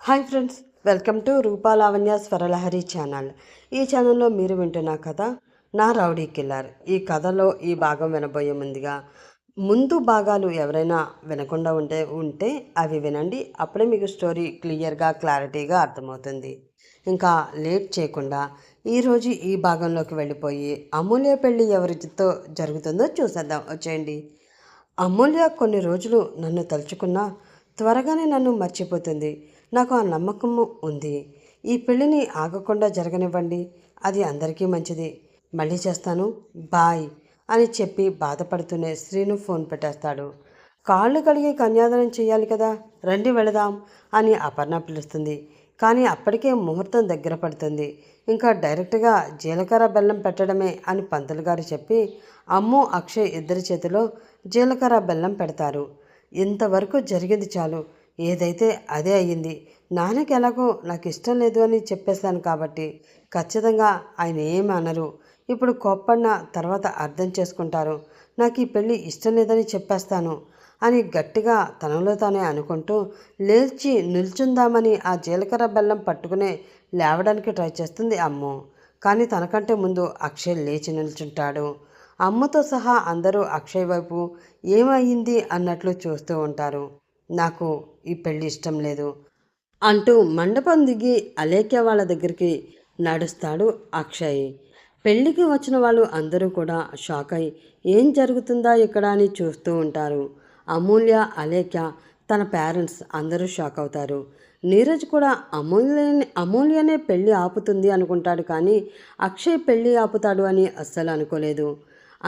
Hi friends, welcome to Roopa Lavanya Swaralahari channel. ఈ ఛానల్లో మీరు వింటున్న కథ నా రౌడీ కిల్లర్. ఈ కథలో ఈ భాగం వినబోయే ముందు భాగాలు ఎవరైనా వినకుండా ఉంటే అవి వినండి. అప్పుడే మీకు స్టోరీ క్లారిటీగా అర్థమవుతుంది. ఇంకా లేట్ చేయకుండా ఈరోజు ఈ భాగంలోకి వెళ్ళిపోయి అమూల్య పెళ్ళి ఎవరితో జరుగుతుందో చూసేద్దాం. వచ్చేయండి. అమూల్య కొన్ని రోజులు నన్ను తలుచుకున్నా త్వరగానే నన్ను మర్చిపోతుంది. నాకు ఆ నమ్మకము ఉంది. ఈ పెళ్ళిని ఆగకుండా జరగనివ్వండి, అది అందరికీ మంచిది. మళ్ళీ చేస్తాను, బాయ్ అని చెప్పి బాధపడుతూనే శ్రీను ఫోన్ పెట్టేస్తాడు. కాళ్ళు కడిగి కన్యాదానం చేయాలి కదా, రండి వెళదాం అని అపర్ణ పిలుస్తుంది. కానీ అప్పటికే ముహూర్తం దగ్గర పడుతుంది. ఇంకా డైరెక్ట్గా జీలకర్ర బెల్లం పెట్టడమే అని పంతులు గారు చెప్పి అమ్ము అక్షయ్ ఇద్దరి చేతిలో జీలకర్ర బెల్లం పెడతారు. ఇంతవరకు జరిగింది చాలు, ఏదైతే అదే అయ్యింది. నాన్నకి ఎలాగో నాకు ఇష్టం లేదు అని చెప్పేస్తాను కాబట్టి ఖచ్చితంగా ఆయన ఏమి అనరు. ఇప్పుడు కోప్పడిన తర్వాత అర్థం చేసుకుంటారు. నాకు ఈ పెళ్ళి ఇష్టం లేదని చెప్పేస్తాను అని గట్టిగా తనలో తానే అనుకుంటూ లేచి నిల్చుందామని ఆ జీలకర్ర బెల్లం పట్టుకునే లేవడానికి ట్రై చేస్తుంది అమ్ము. కానీ తనకంటే ముందు అక్షయ్ లేచి నిల్చుంటాడు. అమ్మతో సహా అందరూ అక్షయ్ వైపు ఏమయ్యింది అన్నట్లు చూస్తూ ఉంటారు. నాకు ఈ పెళ్ళి ఇష్టం లేదు అంటూ మండపం దిగి అలేఖ్య వాళ్ళ దగ్గరికి నడుస్తాడు అక్షయ్. పెళ్ళికి వచ్చిన వాళ్ళు అందరూ కూడా షాక్ అయి ఏం జరుగుతుందా ఇక్కడ అని చూస్తూ ఉంటారు. అమూల్య, అలేఖ్య, తన పేరెంట్స్ అందరూ షాక్ అవుతారు. నీరజ్ కూడా అమూల్యనే పెళ్ళి ఆపుతుంది అనుకుంటాడు, కానీ అక్షయ్ పెళ్ళి ఆపుతాడు అని అస్సలు అనుకోలేదు.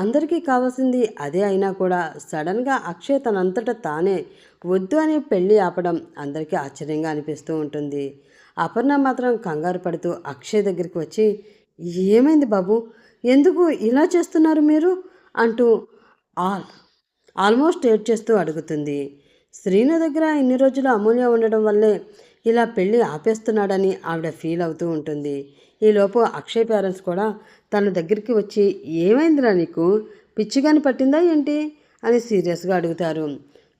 అందరికీ కావాల్సింది అదే అయినా కూడా సడన్గా అక్షయ్ తనంతటా తానే వద్దు అని పెళ్ళి ఆపడం అందరికీ ఆశ్చర్యంగా అనిపిస్తూ ఉంటుంది. అపర్ణ మాత్రం కంగారు పడుతూ అక్షయ్ దగ్గరికి వచ్చి, ఏమైంది బాబు, ఎందుకు ఇలా చేస్తున్నారు మీరు అంటూ ఆల్మోస్ట్ ఏడ్ చేస్తూ అడుగుతుంది. శ్రీను దగ్గర ఇన్ని రోజులు అమూల్య ఉండడం వల్లే ఇలా పెళ్ళి ఆపేస్తున్నాడని ఆవిడ ఫీల్ అవుతూ ఉంటుంది. ఈలోపు అక్షయ్ పేరెంట్స్ కూడా తన దగ్గరికి వచ్చి, ఏమైందిరా నీకు, పిచ్చిగాని పట్టిందా ఏంటి అని సీరియస్గా అడుగుతారు.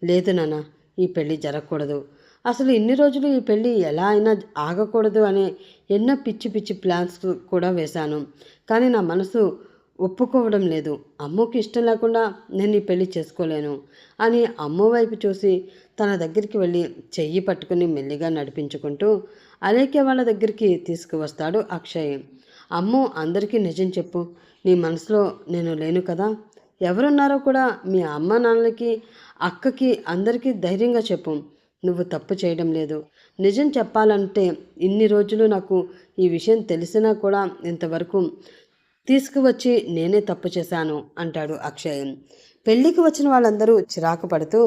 లేదు నాన్న, ఈ పెళ్ళి జరగకూడదు, అసలు ఇన్ని రోజులు ఈ పెళ్ళి ఎలా అయినా ఆగకూడదు అనే ఎన్నో పిచ్చి పిచ్చి ప్లాన్స్ కూడా వేశాను, కానీ నా మనసు ఒప్పుకోవడం లేదు. అమ్మకి ఇష్టం లేకుండా నేను ఈ పెళ్ళి చేసుకోలేను అని అమ్మ వైపు చూసి తన దగ్గరికి వెళ్ళి చెయ్యి పట్టుకుని మెల్లిగా నడిపించుకుంటూ అలేఖ్య వాళ్ళ దగ్గరికి తీసుకువస్తాడు అక్షయ్. అమ్ము, అందరికీ నిజం చెప్పు, నీ మనసులో నేను లేను కదా, ఎవరున్నారో కూడా మీ అమ్మ నాన్నలకి, అక్కకి, అందరికీ ధైర్యంగా చెప్పు. నువ్వు తప్పు చేయడం లేదు. నిజం చెప్పాలంటే ఇన్ని రోజులు నాకు ఈ విషయం తెలిసినా కూడా ఇంతవరకు తీసుకువచ్చి నేనే తప్పు చేశాను అంటాడు అక్షయ్. పెళ్ళికి వచ్చిన వాళ్ళందరూ చిరాకు పడుతూ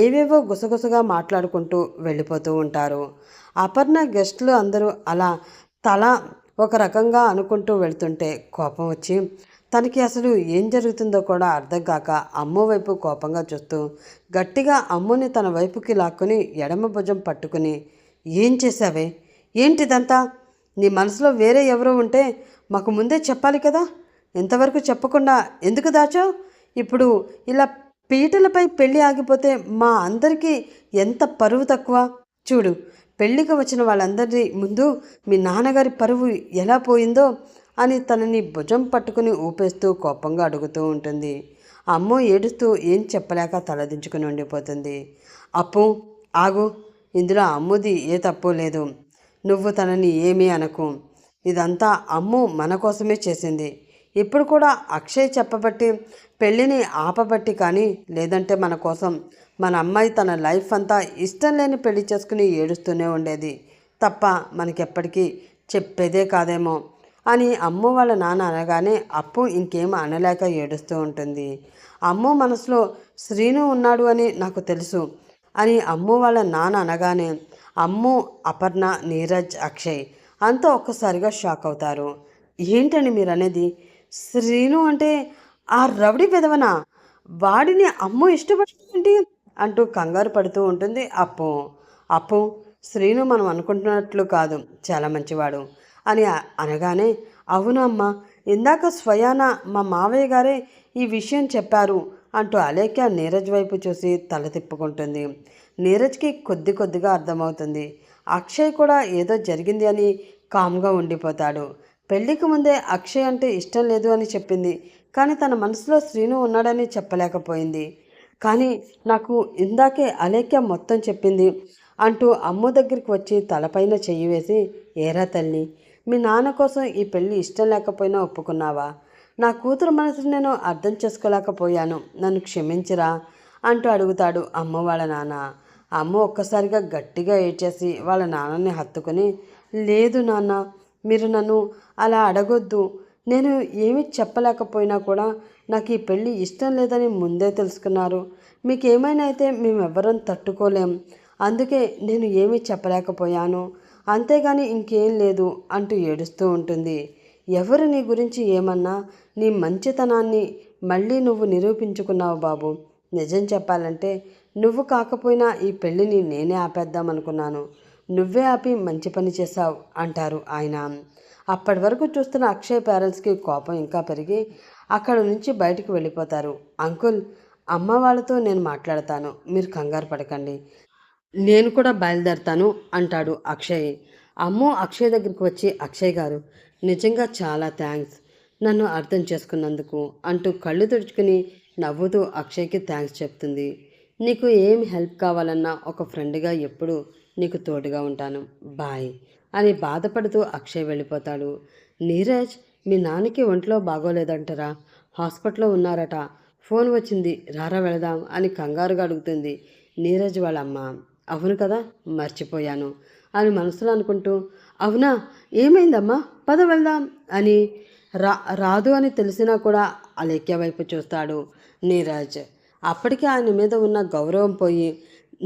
ఏవేవో గుసగుసగా మాట్లాడుకుంటూ వెళ్ళిపోతూ ఉంటారు. అపర్ణ గెస్టులు అందరూ అలా తల ఒక రకంగా అనుకుంటూ వెళ్తుంటే కోపం వచ్చి తనకి అసలు ఏం జరుగుతుందో కూడా అర్థం కాక అమ్మ వైపు కోపంగా చూస్తూ గట్టిగా అమ్ముని తన వైపుకి లాక్కుని ఎడమ భుజం పట్టుకుని, ఏం చేశావే, ఏంటిదంతా, నీ మనసులో వేరే ఎవరో ఉంటే మాకు ముందే చెప్పాలి కదా, ఇంతవరకు చెప్పకుండా ఎందుకు దాచావు? ఇప్పుడు ఇలా పీటలపై పెళ్ళి ఆగిపోతే మా అందరికీ ఎంత పరువు తక్కువ. చూడు, పెళ్ళికి వచ్చిన వాళ్ళందరి ముందు మీ నాన్నగారి పరువు ఎలా పోయిందో అని తనని భుజం పట్టుకుని ఊపేస్తూ కోపంగా అడుగుతూ ఉంటుంది. అమ్మో ఏడుస్తూ ఏం చెప్పలేక తలదించుకుని ఉండిపోతుంది. అప్పు, ఆగు, ఇందులో అమ్ముది ఏ తప్పు లేదు. నువ్వు తనని ఏమీ అనకు. ఇదంతా అమ్ము మన కోసమే చేసింది. ఇప్పుడు కూడా అక్షయ్ చెప్పబట్టి పెళ్ళిని ఆపబట్టి, కానీ లేదంటే మన కోసం మన అమ్మాయి తన లైఫ్ అంతా ఇష్టం లేని పెళ్లి చేసుకుని ఏడుస్తూనే ఉండేది తప్ప మనకెప్పటికీ చెప్పేదే కాదేమో అని అమ్మ వాళ్ళ నాన్న అనగానే అప్పు ఇంకేం అనలేక ఏడుస్తూ ఉంటుంది. అమ్మ మనసులో శ్రీను ఉన్నాడు అని నాకు తెలుసు అని అమ్మ వాళ్ళ నాన్న అనగానే అమ్ము, అపర్ణ, నీరజ్, అక్షయ్ అంతా ఒక్కసారిగా షాక్ అవుతారు. ఏంటని మీరు అనేది? శ్రీను అంటే ఆ రౌడీ పెదవనా? వాడిని అమ్మ ఇష్టపడుతుంది అంటూ కంగారు పడుతూ ఉంటుంది అప్పు. అప్పు, శ్రీను మనం అనుకుంటున్నట్లు కాదు, చాలా మంచివాడు అని అనగానే, అవును అమ్మ, ఇందాక స్వయాన మా మావయ్య గారే ఈ విషయం చెప్పారు అంటూ అలేఖ్య నీరజ్ వైపు చూసి తల తిప్పుకుంటుంది. నీరజ్కి కొద్దిగా అర్థమవుతుంది. అక్షయ్ కూడా ఏదో జరిగింది అని కామ్గా ఉండిపోతాడు. పెళ్లికి ముందే అక్షయ్ అంటే ఇష్టం లేదు అని చెప్పింది, కానీ తన మనసులో శ్రీను ఉన్నాడని చెప్పలేకపోయింది. కానీ నాకు ఇందాకే అలేఖ్య మొత్తం చెప్పింది అంటూ అమ్మ దగ్గరికి వచ్చి తలపైన చెయ్యి వేసి, ఏరా తల్లి, మీ నాన్న కోసం ఈ పెళ్ళి ఇష్టం లేకపోయినా ఒప్పుకున్నావా? నా కూతురు మనసుని నేను అర్థం చేసుకోలేకపోయాను, నన్ను క్షమించిరా అంటూ అడుగుతాడు అమ్మ వాళ్ళ నాన్న. అమ్మ ఒక్కసారిగా గట్టిగా ఏడ్చేసి వాళ్ళ నాన్నని హత్తుకుని, లేదు నాన్న, మీరు నన్ను అలా అడగొద్దు. నేను ఏమీ చెప్పలేకపోయినా కూడా నాకు ఈ పెళ్ళి ఇష్టం లేదని ముందే తెలుసుకున్నారు. మీకేమైనా అయితే మేమెవ్వరం తట్టుకోలేం. అందుకే నేను ఏమీ చెప్పలేకపోయాను. అంతేగాని ఇంకేం లేదు అంటూ ఏడుస్తూ ఉంటుంది. ఎవరు నీ గురించి ఏమన్నా నీ మంచితనాన్ని మళ్ళీ నువ్వు నిరూపించుకున్నావు బాబు. నిజం చెప్పాలంటే నువ్వు కాకపోయినా ఈ పెళ్ళిని నేనే ఆపేద్దామనుకున్నాను. నువ్వే ఆపి మంచి పని చేశావు అంటారు ఆయన. అప్పటి వరకు చూస్తున్న అక్షయ్ పేరెంట్స్కి కోపం ఇంకా పెరిగి అక్కడ నుంచి బయటకు వెళ్ళిపోతారు. అంకుల్, అమ్మ వాళ్ళతో నేను మాట్లాడతాను, మీరు కంగారు పడకండి, నేను కూడా బయలుదేరతాను అంటాడు అక్షయ్. అమ్ము అక్షయ్ దగ్గరికి వచ్చి, అక్షయ్ గారు, నిజంగా చాలా థ్యాంక్స్ నన్ను అర్థం చేసుకున్నందుకు అంటూ కళ్ళు తుడుచుకుని నవ్వుతూ అక్షయ్కి థ్యాంక్స్ చెప్తుంది. నీకు ఏం హెల్ప్ కావాలన్నా ఒక ఫ్రెండ్గా ఎప్పుడు నీకు తోడుగా ఉంటాను, బాయ్ అని బాధపడుతూ అక్షయ్ వెళ్ళిపోతాడు. నీరజ్, మీ నాన్నకి ఒంట్లో బాగోలేదంటారా? హాస్పిటల్లో ఉన్నారట, ఫోన్ వచ్చింది, రారా వెళదాం అని కంగారుగా అడుగుతుంది నీరజ్ వాళ్ళమ్మ. అవును కదా, మర్చిపోయాను అని మనసులో అనుకుంటూ, అవునా, ఏమైందమ్మా, పద వెళ్దాం అని రాదు అని తెలిసినా కూడా అలేఖ్య వైపు చూస్తాడు నీరజ్. అప్పటికే ఆయన మీద ఉన్న గౌరవం పోయి,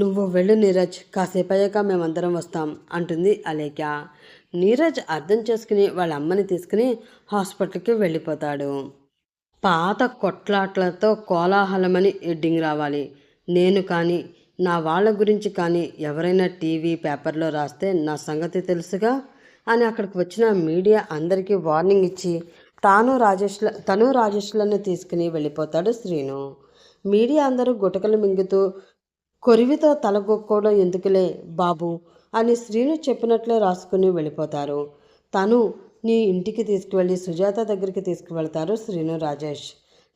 నువ్వు వెళ్ళు నీరజ్, కాసేపు అయ్యాక మేమందరం వస్తాం అంటుంది అలేఖ్య. నీరజ్ అర్థం చేసుకుని వాళ్ళ అమ్మని తీసుకుని హాస్పిటల్కి వెళ్ళిపోతాడు. పాత కొట్లాట్లతో కోలాహలమని ఎడ్డింగ్ రావాలి. నేను కానీ నా వాళ్ళ గురించి కానీ ఎవరైనా టీవీ పేపర్లో రాస్తే నా సంగతి తెలుసుగా అని అక్కడికి వచ్చిన మీడియా అందరికీ వార్నింగ్ ఇచ్చి తను రాజేష్లను తీసుకుని వెళ్ళిపోతాడు శ్రీను. మీడియా అందరూ గుటకలు మింగుతూ, కొరివితో తలగొక్కోవడం ఎందుకులే బాబు అని శ్రీను చెప్పినట్లే రాసుకుని వెళ్ళిపోతారు. తను నీ ఇంటికి తీసుకువెళ్ళి సుజాత దగ్గరికి తీసుకువెళ్తారు శ్రీను రాజేష్.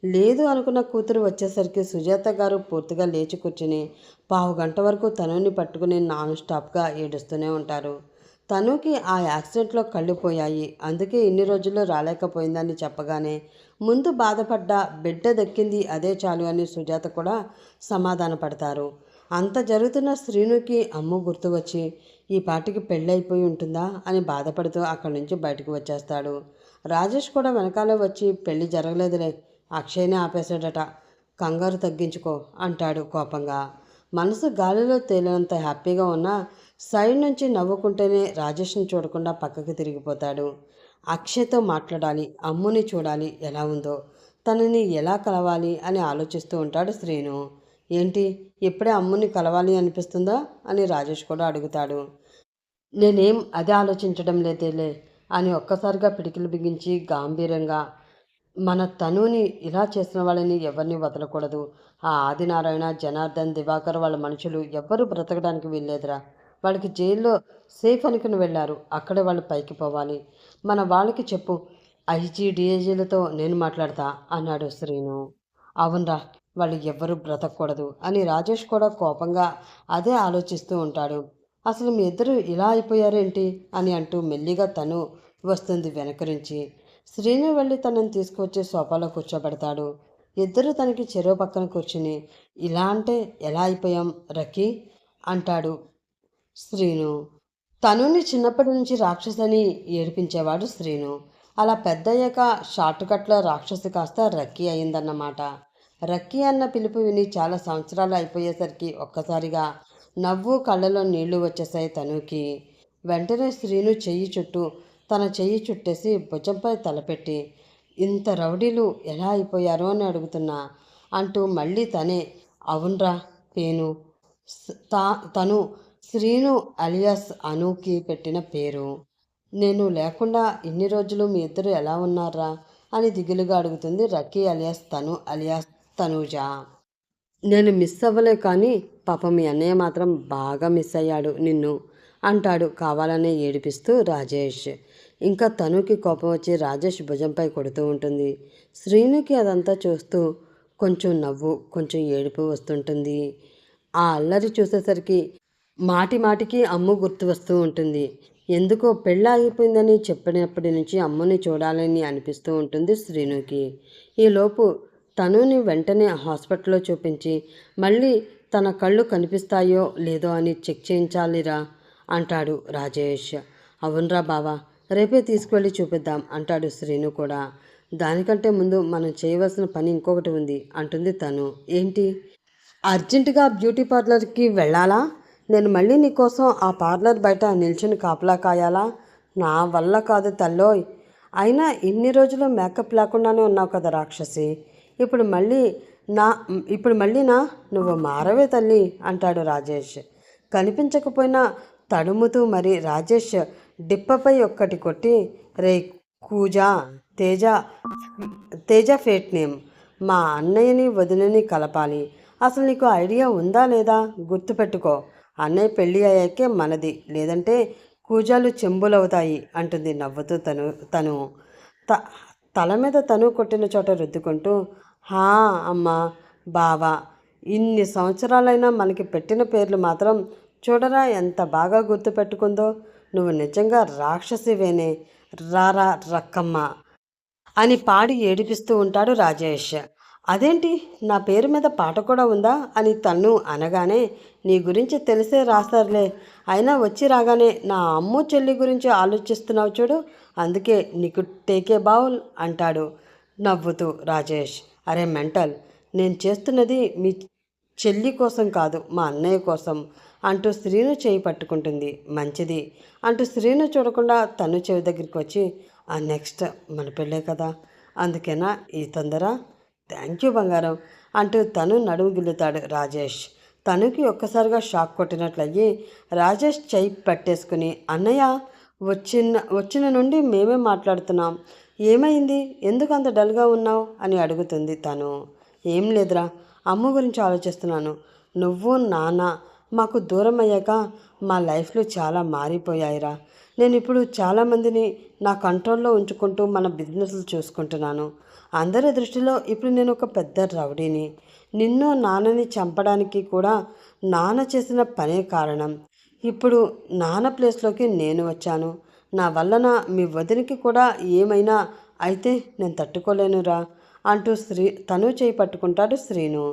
లేదు అనుకున్న కూతురు వచ్చేసరికి సుజాత గారు పూర్తిగా లేచి కూర్చుని పావుగంట వరకు తనుని పట్టుకుని నాన్ స్టాప్గా ఏడుస్తూనే ఉంటారు. తనుకి ఆ యాక్సిడెంట్లో కళ్ళు పోయాయి, అందుకే ఇన్ని రోజుల్లో రాలేకపోయిందని చెప్పగానే ముందు బాధపడ్డ, బిడ్డ దక్కింది అదే చాలు అని సుజాత కూడా సమాధాన పడతారు. అంత జరుగుతున్న శ్రీనుకి అమ్ము గుర్తు వచ్చి ఈ పాటికి పెళ్ళైపోయి ఉంటుందా అని బాధపడుతూ అక్కడి నుంచి బయటకు వచ్చేస్తాడు. రాజేష్ కూడా వెనకాలే వచ్చి, పెళ్ళి జరగలేదులే, అక్షయ్నే ఆపేశాడట, కంగారు తగ్గించుకో అంటాడు కోపంగా. మనసు గాలిలో తేలినంత హ్యాపీగా ఉన్నా సైడ్ నుంచి నవ్వుకుంటేనే రాజేష్ని చూడకుండా పక్కకి తిరిగిపోతాడు. అక్షయ్తో మాట్లాడాలి, అమ్ముని చూడాలి ఎలా ఉందో, తనని ఎలా కలవాలి అని ఆలోచిస్తూ ఉంటాడు శ్రీను. ఏంటి, ఇప్పుడే అమ్ముని కలవాలి అనిపిస్తుందా అని రాజేష్ కూడా అడుగుతాడు. నేనేం అదే ఆలోచించడం లేదేలే అని ఒక్కసారిగా పిడికిలు బిగించి గాంభీర్యంగా, మన తనుని ఇలా చేసిన వాళ్ళని ఎవరిని వదలకూడదు. ఆ ఆదినారాయణ, జనార్దన్, దివాకర్ వాళ్ళ మనుషులు ఎవ్వరూ బ్రతకడానికి వీల్లేదురా. వాళ్ళకి జైల్లో సేఫ్ అనుకుని వెళ్ళారు, అక్కడే వాళ్ళు పైకి పోవాలి. మన వాళ్ళకి చెప్పు, ఐజీ డిఐజీలతో నేను మాట్లాడతా అన్నాడు శ్రీను. అవునరా, వాళ్ళు ఎవ్వరూ బ్రతకూడదు అని రాజేష్ కూడా కోపంగా అదే ఆలోచిస్తూ ఉంటాడు. అసలు మీ ఇద్దరు ఇలా అయిపోయారేంటి అని అంటూ మెల్లిగా తను వస్తుంది వెనక నుంచి. శ్రీను వెళ్ళి తనని తీసుకువచ్చి సోఫాలో కూర్చోబెడతాడు. ఇద్దరు తనకి చెరువు పక్కన కూర్చుని, ఇలా అంటే ఎలా అయిపోయాం రకీ అంటాడు శ్రీను. తనుని చిన్నప్పటి నుంచి రాక్షసని ఏడిపించేవాడు శ్రీను. అలా పెద్దయ్యాక షార్ట్ కట్లో రాక్షసి కాస్త రక్కీ అయిందన్నమాట. రక్కీ అన్న పిలుపు విని చాలా సంవత్సరాలు అయిపోయేసరికి ఒక్కసారిగా నవ్వు, కళ్ళలో నీళ్లు వచ్చేసాయి తనుకి. వెంటనే శ్రీను తన చెయ్యి చుట్టేసి భుజంపై తలపెట్టి, ఇంత రౌడీలు ఎలా అయిపోయారో అని అడుగుతున్నా అంటూ మళ్ళీ తనే, అవునరా పేను, తను శ్రీను అలియాస్ అనుకి పెట్టిన పేరు. నేను లేకుండా ఇన్ని రోజులు మీ ఇద్దరు ఎలా ఉన్నారా అని దిగులుగా అడుగుతుంది రకీ అలియాస్ తను అలియాస్ తనూజ. నేను మిస్ అవ్వలే, కానీ పాపం మీ అన్నయ్య మాత్రం బాగా మిస్ అయ్యాడు నిన్ను అంటాడు కావాలనే ఏడిపిస్తూ రాజేష్. ఇంకా తనుకి కోపం వచ్చి రాజేష్ భుజంపై కొడుతూ ఉంటుంది. శ్రీనుకి అదంతా చూస్తూ కొంచెం నవ్వు, కొంచెం ఏడుపు వస్తుంటుంది. ఆ అల్లరి చూసేసరికి మాటి మాటికి అమ్ము గుర్తు వస్తూ ఉంటుంది. ఎందుకో పెళ్ళాగిపోయిందని చెప్పినప్పటి నుంచి అమ్మని చూడాలని అనిపిస్తూ ఉంటుంది శ్రీనుకి. ఈలోపు తనుని వెంటనే హాస్పిటల్లో చూపించి మళ్ళీ తన కళ్ళు కనిపిస్తాయో లేదో అని చెక్ చేయించాలిరా అంటాడు రాజేష్. అవునరా బావా, రేపే తీసుకువెళ్ళి చూపిద్దాం అంటాడు శ్రీను కూడా. దానికంటే ముందు మనం చేయవలసిన పని ఇంకొకటి ఉంది అంటుంది తను. ఏంటి? అర్జెంటుగా బ్యూటీ పార్లర్కి వెళ్ళాలా? నేను మళ్ళీ నీకోసం ఆ పార్లర్ బయట నిల్చుని కాపలా కాయాలా? నా వల్ల కాదు తల్లోయ్. అయినా ఇన్ని రోజులు మేకప్ లేకుండానే ఉన్నావు కదా రాక్షసి. ఇప్పుడు మళ్ళీ నా ఇప్పుడు మళ్ళీనా? నువ్వు మారవే తల్లి అంటాడు రాజేష్. కనిపించకపోయినా తడుముతూ మరి రాజేష్ డిప్పపై ఒక్కటి కొట్టి, రే కూజా, తేజ తేజ ఫేట్ నేమ్, మా అన్నయ్యని వదినని కలపాలి. అసలు నీకు ఐడియా ఉందా లేదా? గుర్తుపెట్టుకో, అన్నయ్య పెళ్ళి అయ్యాకే మనది, లేదంటే కూజాలు చెంబులవుతాయి అంటుంది నవ్వుతూ తను త తల మీద తను కొట్టిన చోట రుద్దుకుంటూ. హా అమ్మా, బావా, ఇన్ని సంవత్సరాలైనా మనకి పెట్టిన పేర్లు మాత్రం చూడరా ఎంత బాగా గుర్తుపెట్టుకుందో. నువ్వు నిజంగా రాక్షసివేనే, రారా రక్కమ్మ అని పాడి ఏడిపిస్తూ ఉంటాడు రాజేష్. అదేంటి, నా పేరు మీద పాట కూడా ఉందా అని తను అనగానే, నీ గురించి తెలిసే రాస్తారులే, అయినా వచ్చి రాగానే నా అమ్ము చెల్లి గురించి ఆలోచిస్తున్నావు చూడు, అందుకే నీకు టేకే బావుల్ అంటాడు నవ్వుతూ రాజేష్. అరే మెంటల్, నేను చేస్తున్నది మీ చెల్లి కోసం కాదు, మా అన్నయ్య కోసం అంటూ శ్రీను చేయి పట్టుకుంటుంది. మంచిది అంటూ శ్రీను చూడకుండా తను చెవి దగ్గరికి వచ్చి, ఆ నెక్స్ట్ మన పెళ్ళే కదా, అందుకేనా ఈ తొందర? థ్యాంక్ యూ బంగారం అంటూ తను నడుము గిల్లుతాడు రాజేష్. తనుకి ఒక్కసారిగా షాక్ కొట్టినట్లయ్యి రాజేష్ చెయ్యి పట్టేసుకుని, అన్నయ్య, వచ్చిన నుండి మేమే మాట్లాడుతున్నాం, ఏమైంది, ఎందుకు అంత డల్గా ఉన్నావు అని అడుగుతుంది తను. ఏం లేదురా, అమ్మ గురించి ఆలోచిస్తున్నాను. నువ్వు నాన్న మాకు దూరం అయ్యాక మా లైఫ్లో చాలా మారిపోయాయిరా. నేను ఇప్పుడు చాలామందిని నా కంట్రోల్లో ఉంచుకుంటూ మన బిజినెస్లు చూసుకుంటున్నాను. అందరి దృష్టిలో ఇప్పుడు నేను ఒక పెద్ద రౌడీని. నిన్ను నాన్నని చంపడానికి కూడా నాన్న చేసిన పనే కారణం. ఇప్పుడు నాన్న ప్లేస్లోకి నేను వచ్చాను. నా వలన మీ వదినికి కూడా ఏమైనా అయితే నేను తట్టుకోలేనురా అంటూ తను చేయి పట్టుకుంటాడు శ్రీను.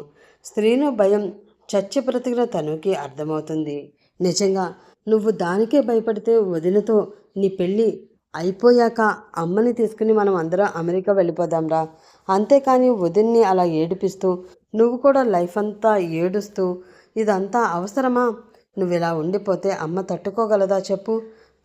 శ్రీను భయం చచ్చి బ్రతికిన తనుకి అర్థమవుతుంది. నిజంగా నువ్వు దానికే భయపడితే వదినతో నీ పెళ్ళి అయిపోయాక అమ్మని తీసుకుని మనం అందరం అమెరికా వెళ్ళిపోదాంరా. అంతేకాని వదిన్ని అలా ఏడిపిస్తూ నువ్వు కూడా లైఫ్ అంతా ఏడుస్తూ ఇదంతా అవసరమా? నువ్వు ఇలా ఉండిపోతే అమ్మ తట్టుకోగలదా చెప్పు?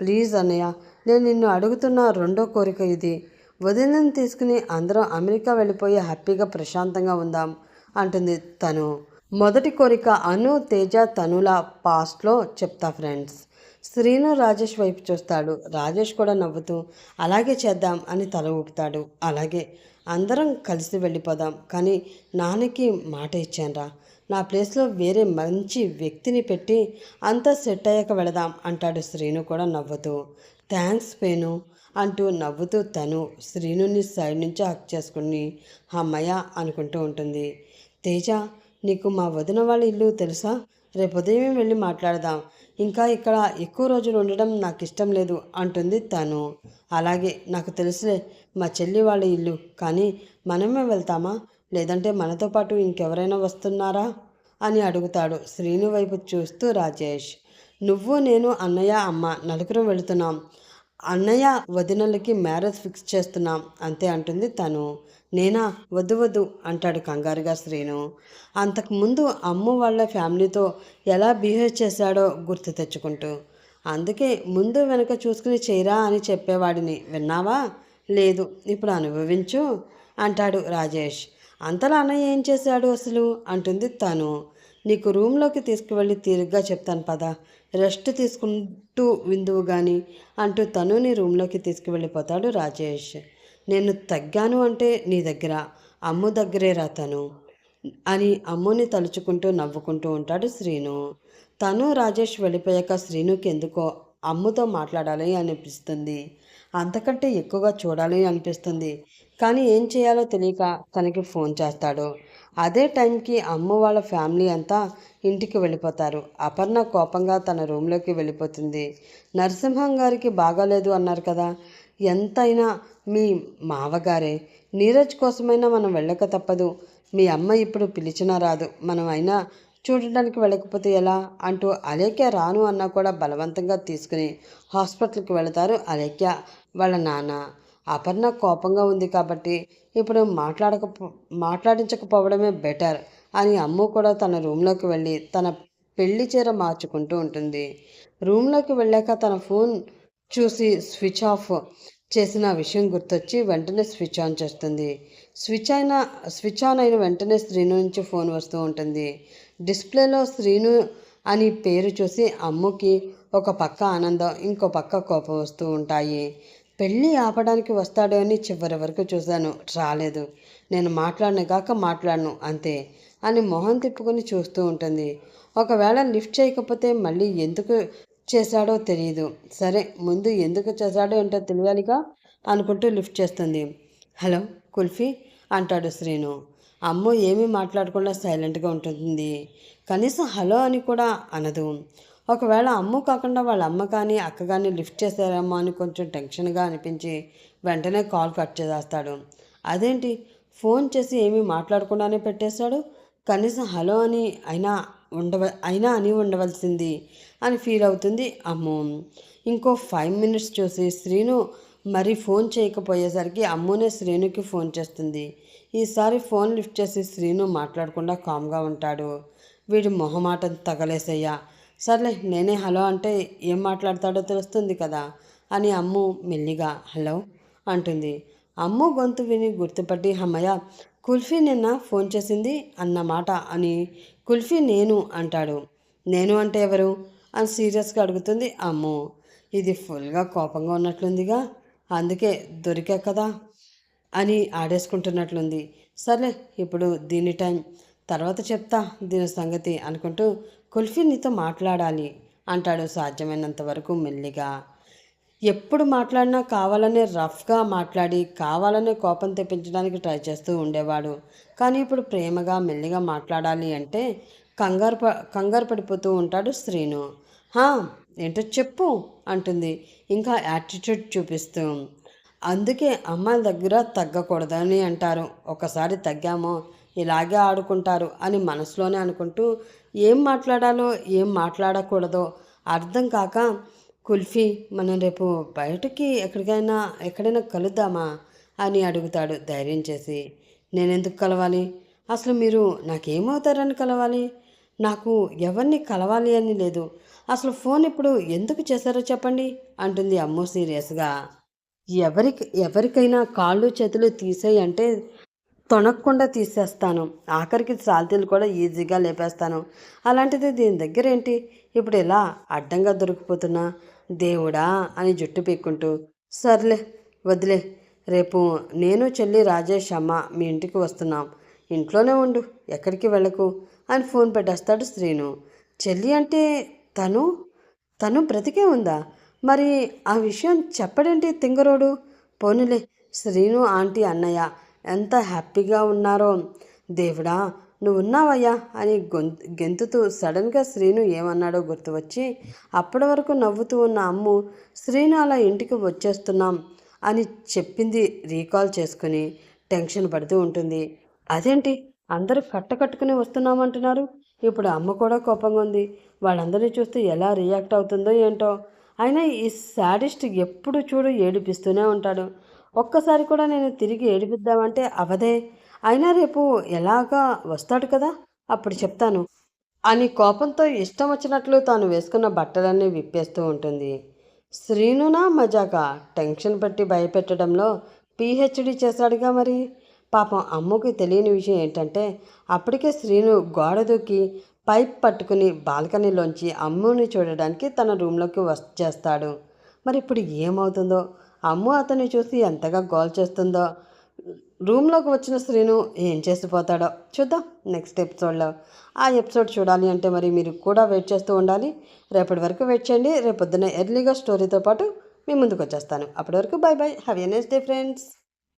ప్లీజ్ అన్నయ్య, నేను నిన్ను అడుగుతున్న రెండో కోరిక ఇది. వదినని తీసుకుని అందరం అమెరికా వెళ్ళిపోయి హ్యాపీగా ప్రశాంతంగా ఉందాం అంటుంది తను. మొదటి కోరిక అను, తేజ, తనుల పాస్ట్లో చెప్తా ఫ్రెండ్స్. శ్రీను రాజేష్ వైపు చూస్తాడు. రాజేష్ కూడా నవ్వుతూ అలాగే చేద్దాం అని తల ఊపుతాడు. అలాగే, అందరం కలిసి వెళ్ళిపోదాం. కానీ నాన్నకి మాట ఇచ్చానురా, నా ప్లేస్లో వేరే మంచి వ్యక్తిని పెట్టి అంతా సెట్ అయ్యాక వెళదాం అంటాడు శ్రీను కూడా నవ్వుతూ. థ్యాంక్స్ పేను అంటూ నవ్వుతూ తను శ్రీనుని సైడ్ నుంచి హక్ చేసుకుని అమ్మయ్య అనుకుంటూ ఉంటుంది. తేజ, నీకు మా వదిన వాళ్ళ ఇల్లు తెలుసా? రేపు ఉదయమే వెళ్ళి మాట్లాడదాం. ఇంకా ఇక్కడ ఎక్కువ రోజులు ఉండడం నాకు ఇష్టం లేదు అంటుంది తను. అలాగే, నాకు తెలుసులే మా చెల్లి వాళ్ళ ఇల్లు, కానీ మనమే వెళ్తామా, లేదంటే మనతో పాటు ఇంకెవరైనా వస్తున్నారా అని అడుగుతాడు శ్రీను వైపు చూస్తూ రాజేష్. నువ్వు, నేను, అన్నయ్య, అమ్మ నలుగురం వెళుతున్నాం. అన్నయ్య వదినలకి మ్యారేజ్ ఫిక్స్ చేస్తున్నాం అంతే అంటుంది తను. నేనా? వద్దు వద్దు అంటాడు కంగారుగా శ్రీను. అంతకుముందు అమ్ము వాళ్ళ ఫ్యామిలీతో ఎలా బిహేవ్ చేశాడో గుర్తు తెచ్చుకుంటూ. అందుకే ముందు వెనక చూసుకుని చేయరా అని చెప్పేవాడిని, విన్నావా? లేదు, ఇప్పుడు అనుభవించు అంటాడు రాజేష్. అంతలా అన్నయ్య ఏం చేశాడు అసలు అంటుంది తను. నీకు రూమ్లోకి తీసుకువెళ్ళి తీరిగ్గా చెప్తాను పద, రెస్ట్ తీసుకుంటూ విందువు కానీ అంటూ తనుని రూమ్లోకి తీసుకువెళ్ళిపోతాడు రాజేష్. నేను తగ్గాను అంటే నీ దగ్గర, అమ్ము దగ్గరే రా తను అని అమ్ముని తలుచుకుంటూ నవ్వుకుంటూ ఉంటాడు శ్రీను. తను రాజేష్ వెళ్ళిపోయాక శ్రీనుకి ఎందుకో అమ్ముతో మాట్లాడాలి అనిపిస్తుంది. అంతకంటే ఎక్కువగా చూడాలి అనిపిస్తుంది. కానీ ఏం చేయాలో తెలియక తనకి ఫోన్ చేస్తాడు. అదే టైంకి అమ్ము వాళ్ళ ఫ్యామిలీ అంతా ఇంటికి వెళ్ళిపోతారు. అపర్ణ కోపంగా తన రూమ్లోకి వెళ్ళిపోతుంది. నరసింహం గారికి బాగాలేదు అన్నారు కదా, ఎంతైనా మీ మావగారే. నీరజ్ కోసమైనా మనం వెళ్ళక తప్పదు. మీ అమ్మ ఇప్పుడు పిలిచినా రాదు. మనం అయినా చూడడానికి వెళ్ళకపోతే ఎలా అంటూ అలేఖ్య రాను అన్నా కూడా బలవంతంగా తీసుకుని హాస్పిటల్కి వెళతారు అలేఖ్య వాళ్ళ నాన్న. అపర్ణ కోపంగా ఉంది కాబట్టి ఇప్పుడు మాట్లాడించకపోవడమే బెటర్ అని అమ్ము కూడా తన రూమ్లోకి వెళ్ళి తన పెళ్లి చీర మార్చుకుంటూ ఉంటుంది. రూమ్లోకి వెళ్ళాక తన ఫోన్ చూసి స్విచ్ ఆఫ్ చేసిన విషయం గుర్తొచ్చి వెంటనే స్విచ్ ఆన్ చేస్తుంది. స్విచ్ ఆన్ అయిన వెంటనే శ్రీను నుంచి ఫోన్ వస్తూ ఉంటుంది. డిస్ప్లేలో శ్రీను అని పేరు చూసి అమ్ముకి ఒక పక్క ఆనందం, ఇంకో పక్క కోపం వస్తూ ఉంటాయి. పెళ్ళి ఆపడానికి వస్తాడు అని చివరి వరకు చూశాను, రాలేదు. నేను మాట్లాడను అంతే అని మొహం తిప్పుకొని చూస్తూ ఉంటుంది. ఒకవేళ లిఫ్ట్ చేయకపోతే మళ్ళీ ఎందుకు చేశాడో తెలియదు. సరే, ముందు ఎందుకు చేశాడో ఏంటో తెలియాలిగా అనుకుంటూ లిఫ్ట్ చేస్తుంది. హలో కుల్ఫీ అంటాడు శ్రీను. అమ్మ ఏమీ మాట్లాడకుండా సైలెంట్గా ఉంటుంది. కనీసం హలో అని కూడా అనదు. ఒకవేళ అమ్ము కాకుండా వాళ్ళ అమ్మ కానీ అక్క కానీ లిఫ్ట్ చేశారేమో అని కొంచెం టెన్షన్గా అనిపించి వెంటనే కాల్ కట్ చేసేస్తాడు. అదేంటి, ఫోన్ చేసి ఏమీ మాట్లాడకుండానే పెట్టేశాడు. కనీసం హలో అని అయినా అని ఉండవలసింది అని ఫీల్ అవుతుంది అమ్ము. ఇంకో 5 మినిట్స్ చూసి శ్రీను మరి ఫోన్ చేయకపోయేసరికి అమ్మునే శ్రీనుకి ఫోన్ చేస్తుంది. ఈసారి ఫోన్ లిఫ్ట్ చేసి శ్రీను మాట్లాడకుండా కామ్గా ఉంటాడు. వీడి మొహమాటం తగలేసయ్యా. సర్లే, నేనే హలో అంటే ఏం మాట్లాడతాడో తెలుస్తుంది కదా అని అమ్ము మెల్లిగా హలో అంటుంది. అమ్ము గొంతు విని గుర్తుపట్టి అమ్మయ్య, కుల్ఫీ నిన్న ఫోన్ చేసింది అన్నమాట అని కుల్ఫీ నేను అంటాడు. నేను అంటే ఎవరు అని సీరియస్గా అడుగుతుంది అమ్ము. ఇది ఫుల్గా కోపంగా ఉన్నట్లుందిగా, అందుకే దొరికా కదా అని ఆడేసుకుంటున్నట్లుంది. సర్లే, ఇప్పుడు దీని టైం, తర్వాత చెప్తా దీని సంగతి అనుకుంటూ కుల్ఫీ నీతో మాట్లాడాలి అంటాడు సాధ్యమైనంత వరకు మెల్లిగా. ఎప్పుడు మాట్లాడినా కావాలనే రఫ్గా మాట్లాడి కావాలనే కోపం తెప్పించడానికి ట్రై చేస్తూ ఉండేవాడు. కానీ ఇప్పుడు ప్రేమగా మెల్లిగా మాట్లాడాలి అంటే కంగారు పడిపోతూ ఉంటాడు శ్రీను. హా, ఏంటో చెప్పు అంటుంది ఇంకా యాటిట్యూడ్ చూపిస్తూ. అందుకే అమ్మాయిల దగ్గర తగ్గకూడదని అంటారు. ఒకసారి తగ్గామో ఇలాగే ఆడుకుంటారు అని మనసులోనే అనుకుంటూ ఏం మాట్లాడాలో ఏం మాట్లాడకూడదో అర్థం కాక, కుల్ఫీ మనం రేపు బయటకి ఎక్కడైనా కలుద్దామా అని అడుగుతాడు ధైర్యం చేసి. నేనెందుకు కలవాలి? అసలు మీరు నాకేమవుతారని కలవాలి? నాకు ఎవరిని కలవాలి అని లేదు. అసలు ఫోన్ ఇప్పుడు ఎందుకు చేశారో చెప్పండి అంటుంది అమ్మో సీరియస్గా. ఎవరికైనా కాళ్ళు చేతులు తీసేయి అంటే తొనక్కుండా తీసేస్తాను. ఆఖరికి సాల్తీలు కూడా ఈజీగా లేపేస్తాను. అలాంటిది దీని దగ్గర ఏంటి ఇప్పుడు ఇలా అడ్డంగా దొరికిపోతున్నా? దేవుడా అని జుట్టు పీక్కుంటూ, సర్లే వదిలే, రేపు నేను చెల్లి రాజేష్ అమ్మ మీ ఇంటికి వస్తున్నాం. ఇంట్లోనే ఉండు, ఎక్కడికి వెళ్ళకు అని ఫోన్ పెట్టేస్తాడు శ్రీను. చెల్లి అంటే తను తను బ్రతికే ఉందా? మరి ఆ విషయం చెప్పడేంటి తింగరోడు? పోనీలే, శ్రీను ఆంటీ అన్నయ్య ఎంత హ్యాపీగా ఉన్నారో. దేవుడా నువ్వు ఉన్నావయ్యా అని గెంతుతూ సడన్గా శ్రీను ఏమన్నాడో గుర్తువచ్చి అప్పటి వరకు నవ్వుతూ ఉన్న అమ్ము శ్రీను అలా ఇంటికి వచ్చేస్తున్నాం అని చెప్పింది రీకాల్ చేసుకుని టెన్షన్ పడుతూ ఉంటుంది. అదేంటి అందరూ కట్టుకుని వస్తున్నామంటున్నారు? ఇప్పుడు అమ్మ కూడా కోపంగా ఉంది. వాళ్ళందరినీ చూస్తే ఎలా రియాక్ట్ అవుతుందో ఏంటో. అయినా ఈ శాడిస్ట్ ఎప్పుడు చూడు ఏడిపిస్తూనే ఉంటాడు. ఒక్కసారి కూడా నేను తిరిగి ఏడిపిద్దామంటే అవదే. అయినా రేపు ఎలాగా వస్తాడు కదా, అప్పుడు చెప్తాను అని కోపంతో ఇష్టం వచ్చినట్లు తాను వేసుకున్న బట్టలన్నీ విప్పేస్తూ ఉంటుంది. శ్రీనునా మజాక టెన్షన్ పెట్టి భయపెట్టడంలో పిహెచ్డి చేశాడుగా మరి. పాపం అమ్మకి తెలియని విషయం ఏంటంటే అప్పటికే శ్రీను గోడ దూకి పైప్ పట్టుకుని బాల్కనీలోంచి అమ్ముని చూడడానికి తన రూమ్లోకి వచ్చేస్తాడు. మరి ఇప్పుడు ఏమవుతుందో? అమ్ము అతన్ని చూసి ఎంతగా గోల్ చేస్తుందో. రూమ్లోకి వచ్చిన శ్రీను ఏం చేసిపోతాడో చూద్దాం నెక్స్ట్ ఎపిసోడ్లో. ఆ ఎపిసోడ్ చూడాలి అంటే మరి మీరు కూడా వెయిట్ చేస్తూ ఉండాలి. రేపటి వరకు వెయిట్ చేయండి. రేపు పొద్దున్న ఎర్లీగా స్టోరీతో పాటు మీ ముందుకు వచ్చేస్తాను. అప్పటి వరకు by by. Have a nice day friends.